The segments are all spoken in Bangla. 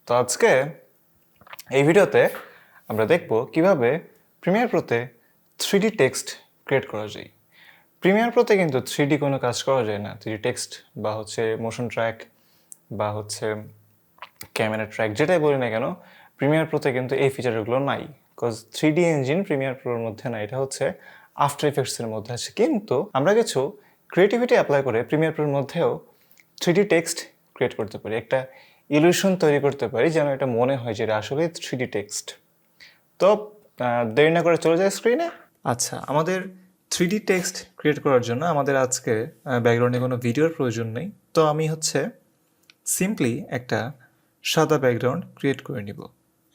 তো আজকে এই ভিডিওতে আমরা দেখব কিভাবে প্রিমিয়ার প্রোতে 3D টেক্সট ক্রিয়েট করা যায়। প্রিমিয়ার প্রোতে কিন্তু 3D কোনো কাজ করা যায় না। 3D টেক্সট বা হচ্ছে মোশন ট্র্যাক বা হচ্ছে ক্যামেরা ট্র্যাক যেটাই বলি না কেন, প্রিমিয়ার প্রোতে কিন্তু এই ফিচারগুলো নাই। বিকজ 3D ইঞ্জিন প্রিমিয়ার প্রোর মধ্যে নাই, এটা হচ্ছে আফটার ইফেক্টসের মধ্যে আছে। কিন্তু আমরা কিছু ক্রিয়েটিভিটি অ্যাপ্লাই করে প্রিমিয়ার প্রোর মধ্যেও 3D টেক্সট ক্রিয়েট করতে পারি, একটা ইলিউশন তৈরি করতে পারি যেন এটা মনে হয় যে এটা আসলে 3D টেক্সট। তো দেরি না করে চলে যায় স্ক্রিনে। আচ্ছা, আমাদের 3D টেক্সট ক্রিয়েট করার জন্য আমাদের আজকে ব্যাকগ্রাউন্ডে কোনো ভিডিওর প্রয়োজন নেই। তো আমি হচ্ছে সিম্পলি একটা সাদা ব্যাকগ্রাউন্ড ক্রিয়েট করে নিব,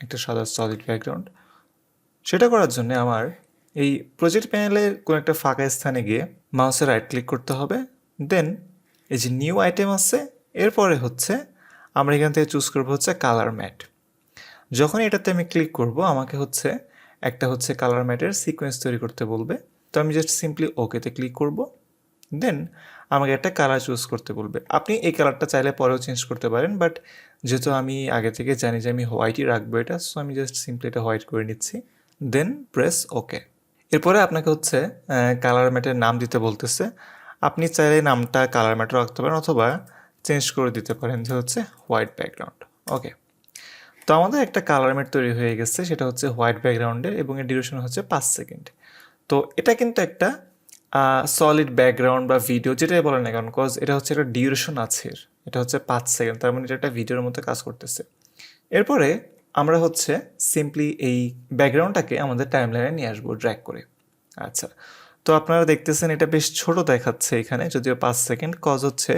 একটা সাদা সলিড ব্যাকগ্রাউন্ড। সেটা করার জন্য আমার এই প্রজেক্ট প্যানেলের কোনো একটা ফাঁকা স্থানে গিয়ে মাউসের রাইট ক্লিক করতে হবে। দেন এই যে নিউ আইটেম আছে, এরপরে হচ্ছে আমরা এখান থেকে চুজ করবো হচ্ছে কালার ম্যাট। যখন এটাতে আমি ক্লিক করব আমাকে হচ্ছে একটা হচ্ছে কালার ম্যাটের সিকোয়েন্স তৈরি করতে বলবে। তো আমি জাস্ট সিম্পলি ওকেতে ক্লিক করব। দেন আমাকে একটা কালার চুজ করতে বলবে। আপনি এই কালারটা চাইলে পরেও চেঞ্জ করতে পারেন, বাট যেহেতু আমি আগে থেকে জানি যে আমি হোয়াইটই রাখবো এটা, সো আমি জাস্ট সিম্পলি এটা হোয়াইট করে নিচ্ছি। Then press okay. এরপরে আপনাকে হচ্ছে কালার ম্যাটের নাম দিতে বলতেছে। আপনি চাইলে নামটা কালার ম্যাটও রাখতে পারেন অথবা চেঞ্জ করে দিতে পারেন যে হচ্ছে হোয়াইট ব্যাকগ্রাউন্ড। ওকে, তো আমাদের একটা কালার ম্যাট তৈরি হয়ে গেছে, সেটা হচ্ছে হোয়াইট ব্যাকগ্রাউন্ডের এবং এর ডিউরেশন হচ্ছে 5 সেকেন্ড। তো এটা কিন্তু একটা সলিড ব্যাকগ্রাউন্ড বা ভিডিও যেটাই বলেন না কারণ, কজ এটা হচ্ছে একটা ডিউরেশন আছে, এটা হচ্ছে 5 সেকেন্ড, তার মানে এটা একটা ভিডিওর মধ্যে কাজ করতেছে। এরপরে আমরা হচ্ছে সিম্পলি এই ব্যাকগ্রাউন্ডটাকে আমাদের টাইমলাইনে নিয়ে আসবো ড্র্যাগ করে। আচ্ছা, তো আপনারা দেখতেছেন এটা বেশ ছোট দেখাচ্ছে এখানে, যদিও 5 সেকেন্ড, কজ হচ্ছে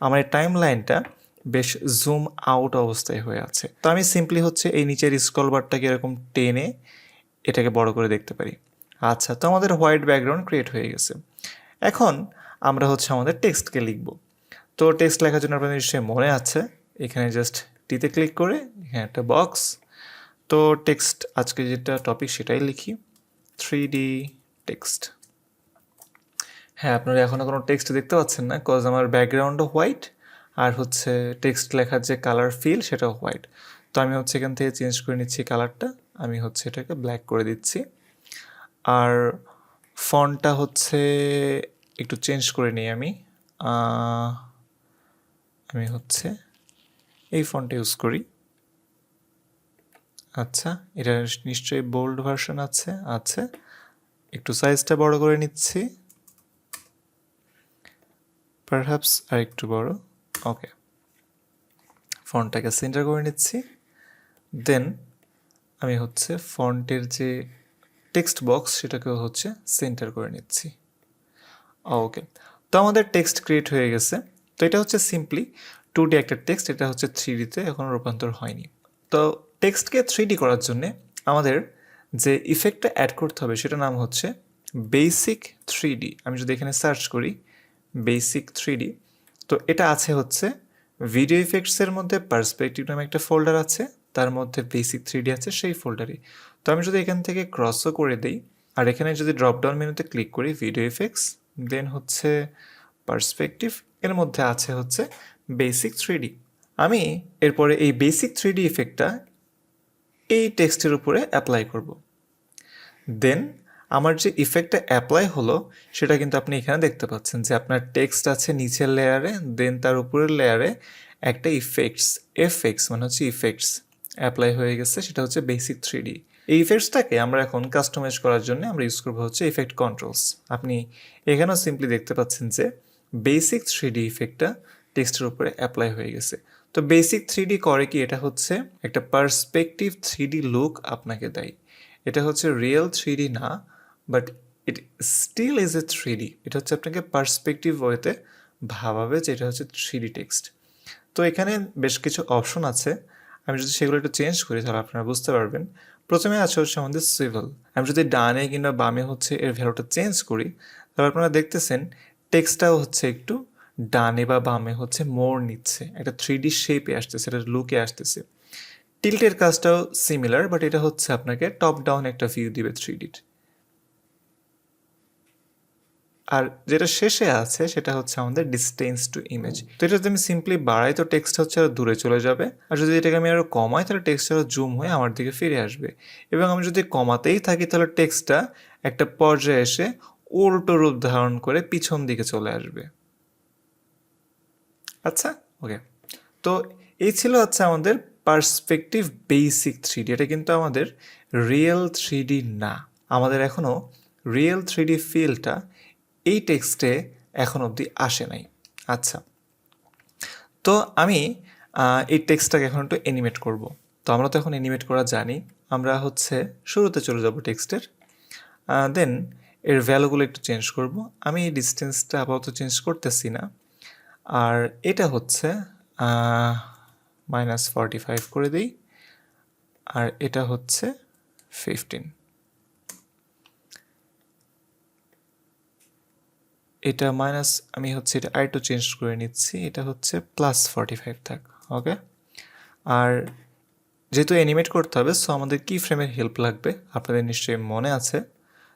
আমার এই টাইম লাইনটা বেশ জুম আউট অবস্থায় হয়ে আছে। তো আমি সিম্পলি হচ্ছে এই নিচের স্ক্রল বারটাকে এরকম টেনে এটাকে বড় করে দেখতে পারি। আচ্ছা, তো আমাদের হোয়াইট ব্যাকগ্রাউন্ড ক্রিয়েট হয়ে গেছে। এখন আমরা হচ্ছে আমাদের টেক্সটকে লিখব। তো টেক্সট লেখার জন্য আপনাদের নিশ্চয়ই মনে আছে, এখানে জাস্ট টিতে ক্লিক করে এখানে একটা বক্স। তো টেক্সট আজকে যেটা টপিক সেটাই লিখি, 3D টেক্সট। হ্যাঁ, আপনারা এখনও কোনো টেক্সট দেখতে পাচ্ছেন না, কজ আমার ব্যাকগ্রাউন্ডও হোয়াইট আর হচ্ছে টেক্সট লেখার যে কালার ফিল সেটাও হোয়াইট। তো আমি হচ্ছে এখান থেকে চেঞ্জ করে নিচ্ছি কালারটা, আমি হচ্ছে এটাকে ব্ল্যাক করে দিচ্ছি। আর ফন্টটা হচ্ছে একটু চেঞ্জ করে নিই আমি হচ্ছে এই ফন্টটা ইউজ করি। আচ্ছা, এটা নিশ্চয়ই বোল্ড ভার্সন আছে, একটু সাইজটা বড় করে নিচ্ছি, পারহ্যাপস আর একটু বড়। ওকে, ফন্টটাকে সেন্টার করে নিচ্ছি। দেন আমি হচ্ছে ফন্টের যে টেক্সট বক্স সেটাকেও হচ্ছে সেন্টার করে নিচ্ছি। ওকে, তো আমাদের টেক্সট ক্রিয়েট হয়ে গেছে। তো এটা হচ্ছে সিম্পলি 2D একটা টেক্সট, এটা হচ্ছে 3Dতে এখনও রূপান্তর হয়নি। তো টেক্সটকে 3D করার জন্যে আমাদের যে ইফেক্টটা অ্যাড করতে হবে সেটার নাম হচ্ছে বেসিক 3D। আমি যদি এখানে সার্চ করি বেসিক 3D, তো এটা আছে হচ্ছে ভিডিও ইফেক্টসের মধ্যে পার্সপেক্টিভ নামে একটা ফোল্ডার আছে, তার মধ্যে বেসিক 3D আছে সেই ফোল্ডারে। তো আমি যদি এখান থেকে ক্রসও করে দিই আর এখানে যদি ড্রপডাউন মেনুতে ক্লিক করি ভিডিও ইফেক্টস, দেন হচ্ছে পার্সপেক্টিভ, এর মধ্যে আছে হচ্ছে বেসিক 3D। আমি এরপরে এই বেসিক 3D ইফেক্টটা এই টেক্সটের উপরে অ্যাপ্লাই করব। দেন আমার যে ইফেক্টটা অ্যাপ্লাই হলো সেটা কিন্তু আপনি এখানে দেখতে পাচ্ছেন যে আপনার টেক্সট আছে নিচের লেয়ারে, দেন তার উপরের লেয়ারে একটা এফএক্স মানে হচ্ছে ইফেক্টস অ্যাপ্লাই হয়ে গেছে, সেটা হচ্ছে বেসিক 3D। এই ইফেক্টসটাকে আমরা এখন কাস্টমাইজ করার জন্য আমরা ইউজ করবো হচ্ছে ইফেক্ট কন্ট্রোলস। আপনি এখানেও সিম্পলি দেখতে পাচ্ছেন যে বেসিক 3D ইফেক্টটা টেক্সটের উপরে অ্যাপ্লাই হয়ে গেছে। তো বেসিক 3D করে কি, এটা হচ্ছে একটা পার্সপেক্টিভ 3D লুক আপনাকে দেয়। এটা হচ্ছে রিয়েল 3D না, but it still is a 3D। এটা হচ্ছে আপনাকে পার্সপেক্টিভ ওয়েতে ভাবাবে যে এটা হচ্ছে 3D টেক্সট। তো এখানে বেশ কিছু অপশন আছে, আমি যদি সেগুলো একটু চেঞ্জ করি তাহলে আপনারা বুঝতে পারবেন। প্রথমে আছে হচ্ছে আমাদের সিভিল। আমি যদি ডানে কিংবা বামে হচ্ছে এর ভ্যালুটা চেঞ্জ করি তাহলে আপনারা দেখতেছেন টেক্সটটাও হচ্ছে একটু ডানে বা বামে হচ্ছে মোড় নিচ্ছে, একটা 3D শেপে আসতেছে, এটা লুকে আসতেছে। টিল্টের কাজটাও সিমিলার, বাট এটা হচ্ছে আপনাকে টপ ডাউন একটা ভিউ দিবে 3Dর। আর যেটা শেষে আছে সেটা হচ্ছে আমাদের ডিস্টেন্স টু ইমেজ। তো এটা যদি আমি সিম্পলি বাড়াই তো টেক্সট হচ্ছে আরও দূরে চলে যাবে, আর যদি এটাকে আমি আরও কমাই তাহলে টেক্সট আরও জুম হয়ে আমার দিকে ফিরে আসবে। এবং আমি যদি কমাতেই থাকি তাহলে টেক্সটটা একটা পর্যায়ে এসে উল্টো রূপ ধারণ করে পিছন দিকে চলে আসবে। আচ্ছা, ওকে। তো এই ছিল হচ্ছে আমাদের পার্সপেক্টিভ বেসিক 3D। এটা কিন্তু আমাদের রিয়েল 3D না, আমাদের এখনও রিয়েল 3D ফিলটা এই টেক্সটে এখন অবধি আসে নাই। আচ্ছা, তো আমি এই টেক্সটটাকে এখন একটু অ্যানিমেট করব। তো আমরা তো এখন অ্যানিমেট করা জানি, আমরা হচ্ছে শুরুতে চলে যাব টেক্সটের, দেন এর ভ্যালুগুলো একটু চেঞ্জ করব। আমি এই ডিস্টেন্সটা আপাতত চেঞ্জ করতেছি না, আর এটা হচ্ছে -45 করে দিই, আর এটা হচ্ছে 15। এটা মাইনাস, আমি হচ্ছে এটা আরেকটু চেঞ্জ করে নিচ্ছি, এটা হচ্ছে +45 থাক। ওকে, আর যেহেতু অ্যানিমেট করতে হবে সো আমাদের কি ফ্রেমের হেল্প লাগবে আপনাদের নিশ্চয়ই মনে আছে।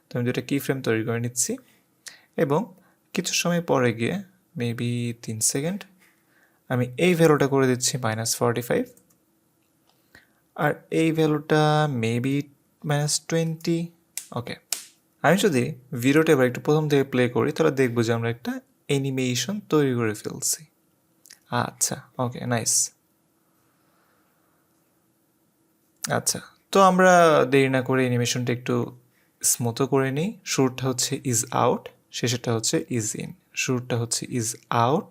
তো আমি দুটো কি ফ্রেম তৈরি করে নিচ্ছি এবং কিছু সময় পরে গিয়ে মেবি 3 সেকেন্ড আমি এই ভ্যালুটা করে দিচ্ছি -45, আর এই ভ্যালুটা মেবি -20। ওকে, আমি যদি ভিডিওটা এবার একটু প্রথম থেকে প্লে করি তাহলে দেখবো যে আমরা একটা অ্যানিমেশন তৈরি করে ফেলছি। আচ্ছা, ওকে, নাইস। আচ্ছা, তো আমরা দেরি না করে অ্যানিমেশনটা একটু স্মুথও করে নিই। শুরুটা হচ্ছে ইজ আউট, শেষেরটা হচ্ছে ইজ ইন। শুরুটা হচ্ছে ইজ আউট,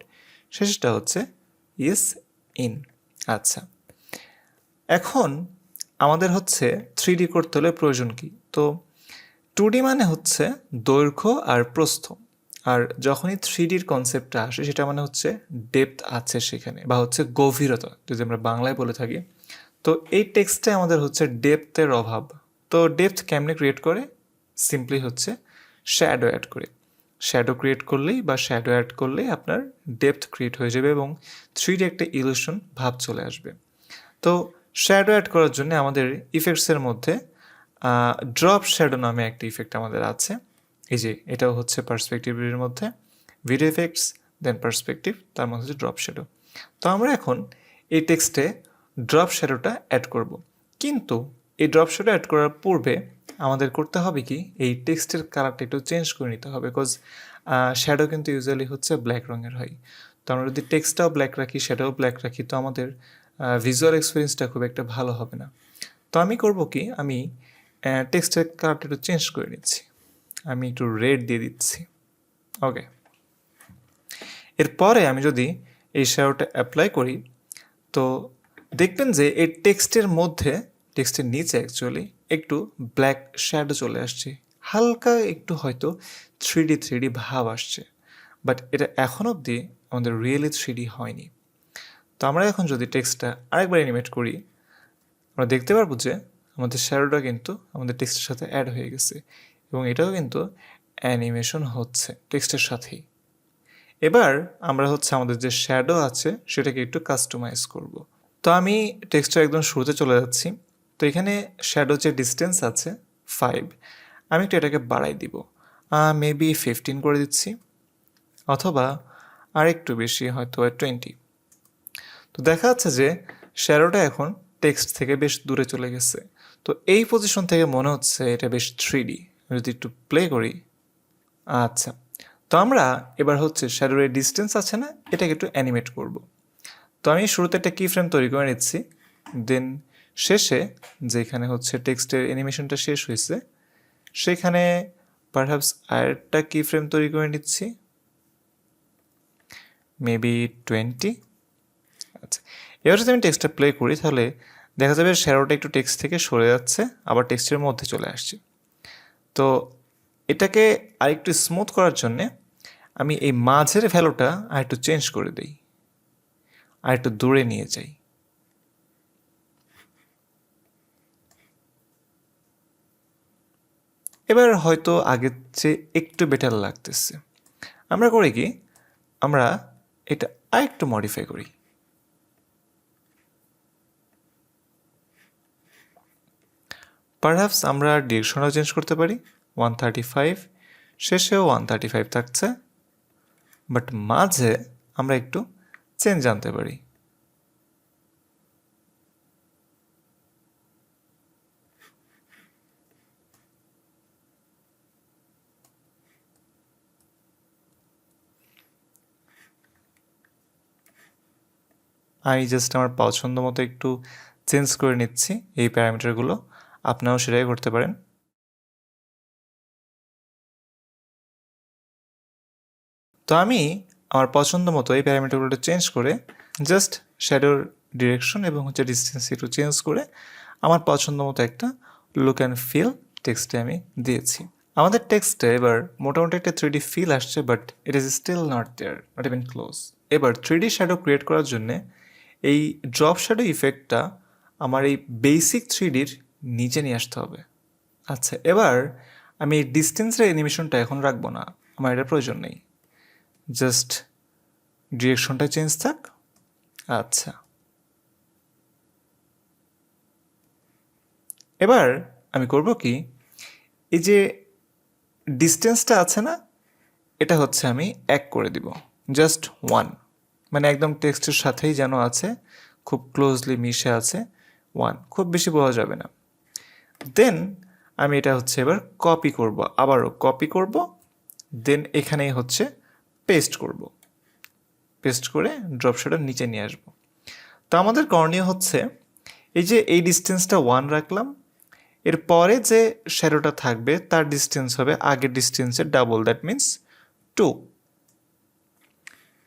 শেষেরটা হচ্ছে ইজ ইন। আচ্ছা, এখন আমাদের হচ্ছে 3D করতে হলে প্রয়োজন কি? তো 2D মানে হচ্ছে দৈর্ঘ্য আর প্রস্থ, আর যখনই 3Dর কনসেপ্টটা আসে সেটা মানে হচ্ছে ডেপথ আছে সেখানে, বা হচ্ছে গভীরতা যদি আমরা বাংলায় বলে থাকি। তো এই টেক্সটে আমাদের হচ্ছে ডেপথের অভাব। তো ডেপথ কেমনে ক্রিয়েট করে? সিম্পলি হচ্ছে শ্যাডো অ্যাড করে। শ্যাডো ক্রিয়েট করলেই বা শ্যাডো অ্যাড করলেই আপনার ডেপথ ক্রিয়েট হয়ে যাবে এবং 3D একটা ইলিউশন ভাব চলে আসবে। তো শ্যাডো অ্যাড করার জন্য আমাদের ইফেক্টসের মধ্যে ড্রপ শ্যাডো নামে একটা ইফেক্ট আমাদের আছে। এই যে এটাও হচ্ছে পার্সপেক্টিভের মধ্যে, ভিডিও ইফেক্টস দেন পার্সপেক্টিভ, তার মধ্যে হচ্ছে ড্রপ শ্যাডো। তো আমরা এখন এই টেক্সটে ড্রপ শ্যাডোটা অ্যাড করব, কিন্তু এই ড্রপ শ্যাডো অ্যাড করার পূর্বে আমাদের করতে হবে কি এই টেক্সটের কালারটা একটু চেঞ্জ করে নিতে হবে, বিকজ শ্যাডো কিন্তু ইউজুয়ালি হচ্ছে ব্ল্যাক রঙের হয়। তো আমরা যদি টেক্সটটাও ব্ল্যাক রাখি শ্যাডোও ব্ল্যাক রাখি তো আমাদের ভিজুয়াল এক্সপিরিয়েন্সটা খুব একটা ভালো হবে না। তো আমি করব কি, আমি টেক্সটের কালারটা একটু চেঞ্জ করে নিচ্ছি, আমি একটু রেড দিয়ে দিচ্ছি। ওকে, এরপরে আমি যদি এই শ্যাডোটা অ্যাপ্লাই করি তো দেখবেন যে এই টেক্সটের মধ্যে, টেক্সটের নিচে অ্যাকচুয়ালি একটু ব্ল্যাক শ্যাডো চলে আসছে, হালকা একটু হয়তো 3D ভাব আসছে, বাট এটা এখন অবধি আমাদের রিয়েলি 3D হয়নি। তো আমরা এখন যদি টেক্সটটা আরেকবার অ্যানিমেট করি আমরা দেখতে পারবো যে আমাদের শ্যাডোটা কিন্তু আমাদের টেক্সটের সাথে অ্যাড হয়ে গেছে এবং এটাও কিন্তু অ্যানিমেশন হচ্ছে টেক্সটের সাথেই। এবার আমরা হচ্ছে আমাদের যে শ্যাডো আছে সেটাকে একটু কাস্টমাইজ করব। তো আমি টেক্সটের একদম শুরুতে চলে যাচ্ছি। তো এখানে শ্যাডো যে ডিস্টেন্স আছে 5, আমি একটু এটাকে বাড়াই দিব, মেবি 15 করে দিচ্ছি, অথবা আর একটু বেশি হয়তো 20। তো দেখা যাচ্ছে যে শ্যাডোটা এখন টেক্সট থেকে বেশ দূরে চলে গেছে। তো এই পজিশন থেকে মনে হচ্ছে এটা বেশ 3D। যদি একটু প্লে করি, আচ্ছা, তো আমরা এবার হচ্ছে শ্যাডোর এই ডিস্টেন্স আছে না এটাকে একটু অ্যানিমেট করব। তো আমি শুরুতে একটা কি ফ্রেম তৈরি করে নিচ্ছি, দেন শেষে যেখানে হচ্ছে টেক্সটের অ্যানিমেশনটা শেষ হয়েছে সেখানে পারহ্যাপস আরেকটা কি ফ্রেম তৈরি করে নিচ্ছি, মেবি 20। আচ্ছা, এবার যদি আমি টেক্সটটা প্লে করি তাহলে দেখা যাবে শ্যাডোটা একটু টেক্সট থেকে সরে যাচ্ছে আবার টেক্সটের মধ্যে চলে আসছে। তো এটাকে আরেকটু স্মুথ করার জন্যে আমি এই মাঝের ভ্যালুটা আরেকটু চেঞ্জ করে দিই, আরেকটু দূরে নিয়ে যাই। এবার হয়তো আগের চেয়ে একটু বেটার লাগতেছে। আমরা করি কি, আমরা এটা আরেকটু মডিফাই করি। পারহ্যাপস আমরা ডিরেকশনও চেঞ্জ করতে পারি, 135, শেষেও 135 থাকছে, বাট মাঝে আমরা একটু চেঞ্জ আনতে পারি। আমি জাস্ট আমার পছন্দ মতো একটু চেঞ্জ করে নিচ্ছি এই প্যারামিটারগুলো, আপনারাও সেটাই করতে পারেন। তো আমি আমার পছন্দ মতো এই প্যারামিটারগুলো চেঞ্জ করে জাস্ট শ্যাডোর ডিরেকশন এবং হচ্ছে ডিস্টেন্স একটু চেঞ্জ করে আমার পছন্দ মতো একটা লুক অ্যান্ড ফিল টেক্সটে আমি দিয়েছি। আমাদের টেক্সটে এবার মোটামুটি একটা 3D ফিল আসছে, but it is still not there, not even close. এবার 3D শ্যাডো ক্রিয়েট করার জন্যে এই ড্রপ শ্যাডো ইফেক্টটা আমার এই বেসিক 3Dর নিচে নিয়ে আসতে হবে। আচ্ছা, এবার আমি এই ডিস্টেন্সের অ্যানিমেশনটা এখন রাখবো না, আমার এটা প্রয়োজন নেই, জাস্ট ডিরেকশনটা চেঞ্জ থাক। আচ্ছা, এবার আমি করব কি, এই যে ডিস্টেন্সটা আছে না, এটা হচ্ছে আমি 1 করে দিব, জাস্ট 1, মানে একদম টেক্সটের সাথেই যেন আছে, খুব ক্লোজলি মিশে আছে 1, খুব বেশি বোঝা যাবে না। দেন আমি এটা হচ্ছে এবার কপি করব, আবারও কপি করব, দেন এখানেই হচ্ছে পেস্ট করব, পেস্ট করে ড্রপ শ্যাডোর নিচে নিয়ে আসব। তো আমাদের করণীয় হচ্ছে এই যে এই ডিস্টেন্সটা 1 রাখলাম, এর পরে যে শ্যাডোটা থাকবে তার ডিস্টেন্স হবে আগের ডিস্টেন্সের ডাবল, দ্যাট মিন্স 2।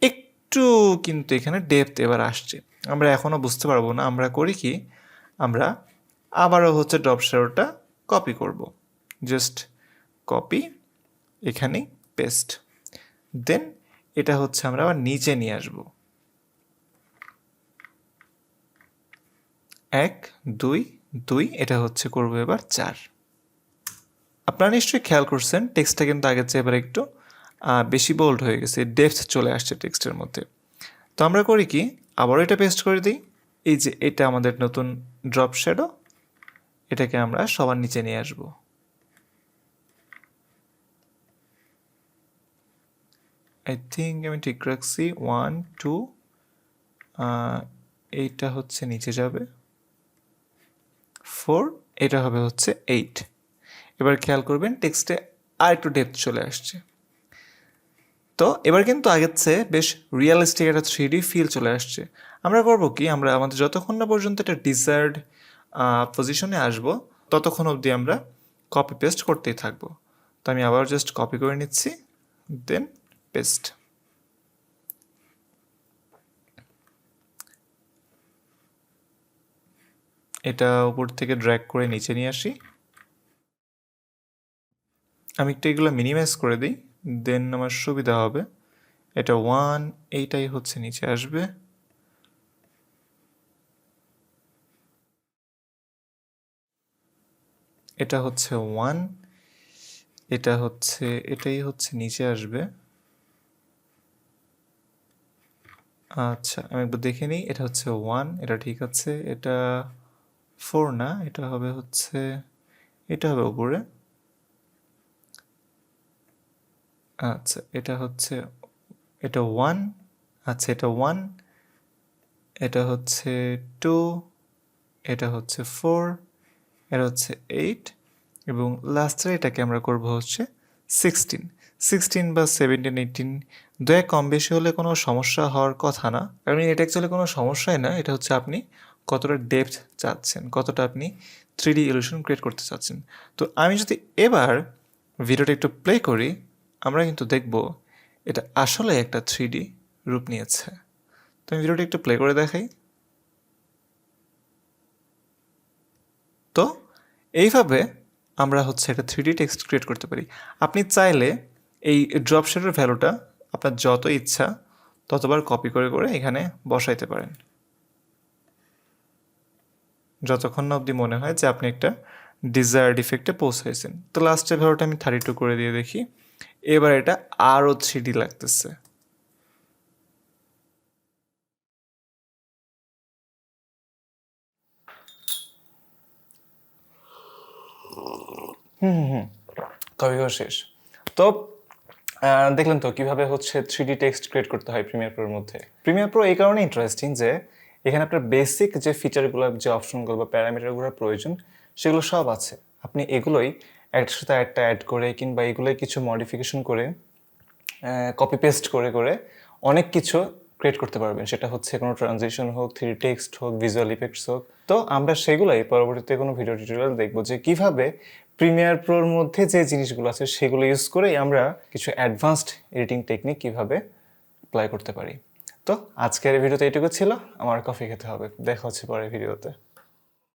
একটু কিন্তু এখানে ডেপথ এবার আসছে, আমরা এখনও বুঝতে পারবো না। আমরা করি কি, আমরা আবারও হচ্ছে ড্রপ শ্যাডোটা কপি করব, জাস্ট কপি, এখানেই পেস্ট, দেন এটা হচ্ছে আমরা আবার নিচে নিয়ে আসব, 1 2 2, এটা হচ্ছে করবো এবার 4। আপনারা নিশ্চয়ই খেয়াল করছেন টেক্সটটা কিন্তু আগের চেয়ে এবার একটু বেশি বোল্ড হয়ে গেছে, ডেপথ চলে আসছে টেক্সটের মধ্যে। তো আমরা করি কি, আবারও এটা পেস্ট করে দিই, এই যে এটা আমাদের নতুন ড্রপ শ্যাডো, এটাকে আমরা সবার নিচে নিয়ে আসব। আই থিঙ্ক আমি ঠিক রাখছি, 1 2, এইটা হচ্ছে নিচে যাবে 4, এটা হবে হচ্ছে 8। এবার খেয়াল করবেন টেক্সটে আর একটু ডেপথ চলে আসছে। তো এবার কিন্তু আগের চেয়ে বেশ রিয়েলিস্টিক একটা 3D ফিল চলে আসছে। আমরা করব কি, আমরা আমাদের যতক্ষণ না পর্যন্ত একটা ডিজায়ার্ড পজিশনে আসব ততক্ষণ অবধি আমরা কপি পেস্ট করতেই থাকবো। তো আমি আবার জাস্ট কপি করে নিচ্ছি, দেন পেস্ট। এটা উপর থেকে ড্র্যাগ করে নিচে নিয়ে আসি, আমি একটু এগুলো মিনিমাইজ করে দিই, দেন আমার সুবিধা হবে। এটা 1, এইটাই হচ্ছে নিচে আসবে, এটা হচ্ছে 1, এটা হচ্ছে, এটাই হচ্ছে নিচে আসবে। আচ্ছা, আমি একবার দেখে নিই, এটা হচ্ছে 1, এটা ঠিক আছে, এটা 4 না, এটা হবে হচ্ছে, এটা হবে উপরে। আচ্ছা, এটা হচ্ছে, এটা 1, আচ্ছা এটা 1, এটা হচ্ছে 2, এটা হচ্ছে 4, এটা হচ্ছে 8, এবং লাস্টের এটাকে আমরা করব হচ্ছে 16। 16 বা 17 18 দয়া কম বেশি হলে কোনো সমস্যা হওয়ার কথা না, কারণ এটা অ্যাকচুয়ালি কোনো সমস্যাই না, এটা হচ্ছে আপনি কতটা ডেপথ চাচ্ছেন, কতটা আপনি 3D ইলিউশন ক্রিয়েট করতে চাচ্ছেন। তো আমি যদি এবার ভিডিওটা একটু প্লে করি, আমরা কিন্তু দেখব এটা আসলে একটা 3D রূপ নিয়েছে। তো আমি ভিডিওটা একটু প্লে করে দেখাই। তো এইভাবে আমরা হচ্ছে একটা 3D টেক্সট ক্রিয়েট করতে পারি। আপনি চাইলে এই ড্রপ শ্যাডোর ভ্যালুটা আপনার যত ইচ্ছা ততবার কপি করে করে এখানে বসাইতে পারেন, যতক্ষণ না অবধি মনে হয় যে আপনি একটা ডিজায়ার্ড ইফেক্টে পৌঁছাইছেন। তো লাস্টের ভ্যালুটা আমি 32 করে দিয়ে দেখি, এবার এটা আরও 3D লাগতেছে। কপি করা শেষ। তো দেখলেন তো কিভাবে হচ্ছে 3D টেক্সট ক্রিয়েট করতে হয় প্রিমিয়ার প্রোর মধ্যে। প্রিমিয়ার প্রো এই কারণে ইন্টারেস্টিং যে এখানে আপনার বেসিক যে ফিচারগুলো, যে অপশনগুলো বা প্যারামিটারগুলোর প্রয়োজন সেগুলো সব আছে। আপনি এগুলোই একটার সাথে একটা অ্যাড করে কিংবা এগুলোই কিছু মডিফিকেশন করে কপি পেস্ট করে করে অনেক কিছু ক্রিয়েট করতে পারবেন। সেটা হচ্ছে কোনো ট্রানজিশন হোক, 3D টেক্সট হোক, ভিজুয়াল ইফেক্টস হোক। তো আমরা সেগুলোই পরবর্তীতে কোনো ভিডিও টিউটোরিয়াল দেখবো যে কিভাবে প্রিমিয়ার প্রোর মধ্যে যে জিনিসগুলো আছে সেগুলো ইউজ করেই আমরা কিছু অ্যাডভান্সড এডিটিং টেকনিক কিভাবে অ্যাপ্লাই করতে পারি। তো আজকের ভিডিওতে এইটুকু ছিল। আমার কফি খেতে হবে। দেখা হচ্ছে পরের ভিডিওতে।